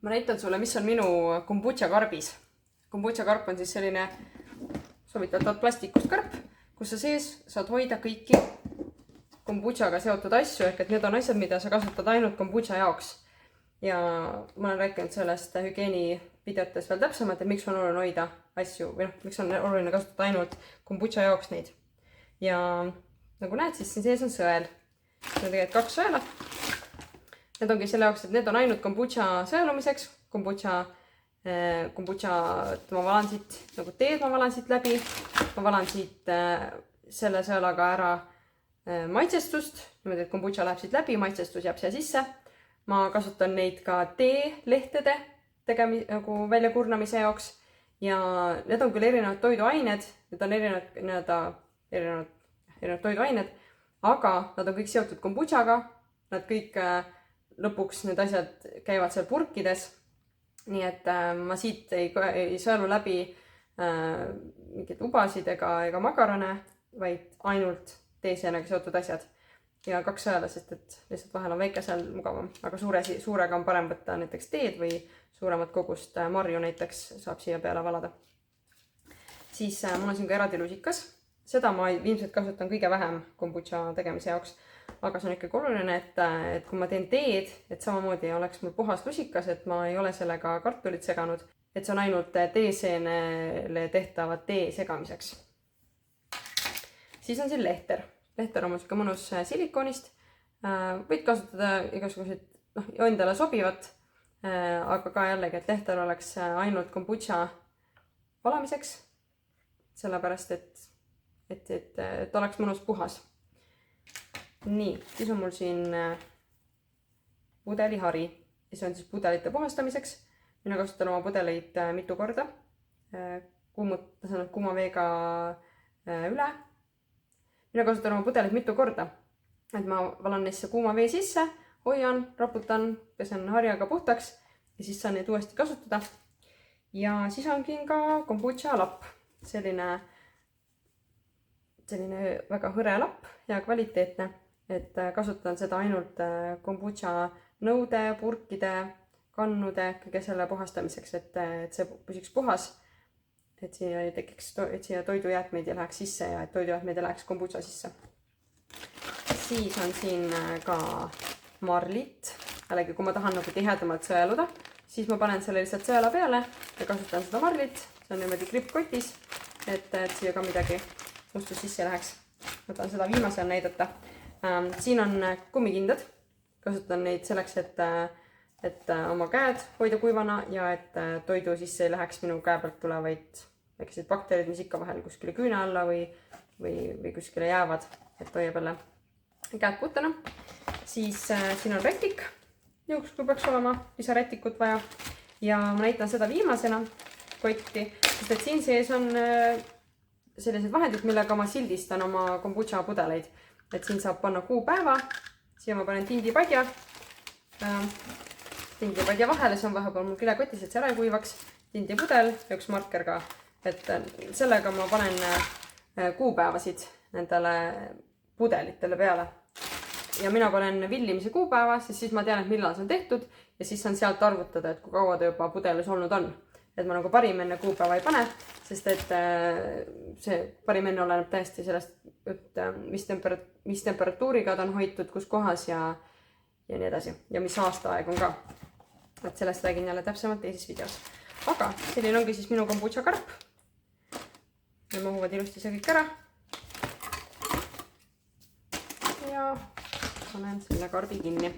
Ma näitan sulle, mis on minu kombutša karbis. Kombutša karp on siis selline soovitatavat plastikust karp, kus sa sees saad hoida kõiki kombutšaga seotud asju, ehk et need on asjad, mida sa kasutad ainult kombutša jaoks. Ja ma olen rääkinud sellest hügieenivideotes veel täpsemalt, et miks on oluline hoida asju või miks on oluline kasutada ainult kombutša jaoks neid. Ja nagu näed, siis siin sees on sõel. See on tegelikult 2 sõela. Need ongi selle jaoks, et need on ainult kombutša sõelumiseks. Kombutša, ma valan siit nagu teed, ma valan siit läbi. Ma valan siit selle sõelaga ära maitsestust. Niimoodi, et kombutša läheb siit läbi, maitsestus jääb siia sisse. Ma kasutan neid ka teelehtede nagu väljakurnaamise jaoks. Ja need on küll erinevad toiduained. Need on erinevad toiduained. Aga nad on kõik seotud kombutšaga. Nad kõik lõpuks need asjad käivad seal purkides. Nii et ma siit ei sõelu läbi mingid ubasid ega makarone, vaid ainult teeseenega seotud asjad. Ja 2 sõela, sest et lihtsalt vahel on väikesel mugavam. Aga suurega on parem võtta näiteks teed või suuremat kogust marju näiteks saab siia peale valada. Siis mul on siin ka eraldi lusikas. Seda ma ilmselt kasutan kõige vähem kombutša tegemise jaoks. Aga see on ikkagi oluline, et kui ma teen teed, et samamoodi oleks mul puhas lusikas, et ma ei ole sellega kartulit seganud, et see on ainult teeseenele tehtavad tee segamiseks. Siis on siin lehter. Lehter on mul siuke mõnus silikoonist. Võid kasutada igasuguseid endale sobivat, aga ka jällegi, et lehter oleks ainult kombutša valamiseks, sellepärast, et oleks mõnus puhas. Nii, siis on mul siin pudelihari. See on siis pudelite puhastamiseks. Mina kasutan oma pudeleid mitu korda. Kuuma veega üle. Mina kasutan oma pudelid mitu korda. Et ma valan neisse kuuma vee sisse, hoian, raputan, pesen harjaga puhtaks ja siis saan neid uuesti kasutada. Ja siis ongi ka kombutša lapp. Selline väga hõre lapp ja kvaliteetne. Et kasutan seda ainult kombutša nõude, purkide, kannude, kõige selle puhastamiseks, et see püsiks puhas. Et siia toidujäätmeid ei läheks sisse ja et toidujäätmeid ei läheks kombutša sisse. Siis on siin ka marlit. Jällegi, kui ma tahan nagu tihedamalt sõeluda, siis ma panen selle lihtsalt sõela peale ja kasutan seda marlit. See on niimoodi krippkotis, et siia ka midagi mustus sisse läheks. Ma tahan seda viimasel näidata. Siin on kummikindad. Kasutan neid selleks, et oma käed hoida kuivana ja et toidu sisse ei läheks minu käe pealt tulevaid väikesed bakterid, mis ikka vahel kuskile küüne alla või kuskile jäävad, et hoiab jälle käed puhtana. Siis siin on rätik, juhuks kui peaks olema lisarätikut vaja. Ja ma näitan seda viimasena kotti, sest et siin sees on sellised vahendid, millega ma sildistan oma kombutša pudeleid. Et siin saab panna kuupäeva, siia ma panen tindipadja. Tindipadja vahele, see on vahepeal mul kilekotis, et see ära ei kuivaks. Tindipudel ja üks marker ka. Et sellega ma panen kuupäevasid nendele pudelitele peale. Ja mina panen villimise kuupäeva, siis ma tean, et millal see on tehtud ja siis on sealt arvutada, et kui kaua ta juba pudelis olnud on. Et ma nagu parim enne kuupäeva ei pane, sest et see parim enne oleneb täiesti sellest, et mis temperatuuriga ta on hoitud, kus kohas ja nii edasi. Ja mis aastaaeg on ka. Et sellest räägin jälle täpsemalt teises videos. Aga selline ongi siis minu kombutša karp. Ja mahuvad ilusti see kõik ära. Ja panen selle karbi kinni.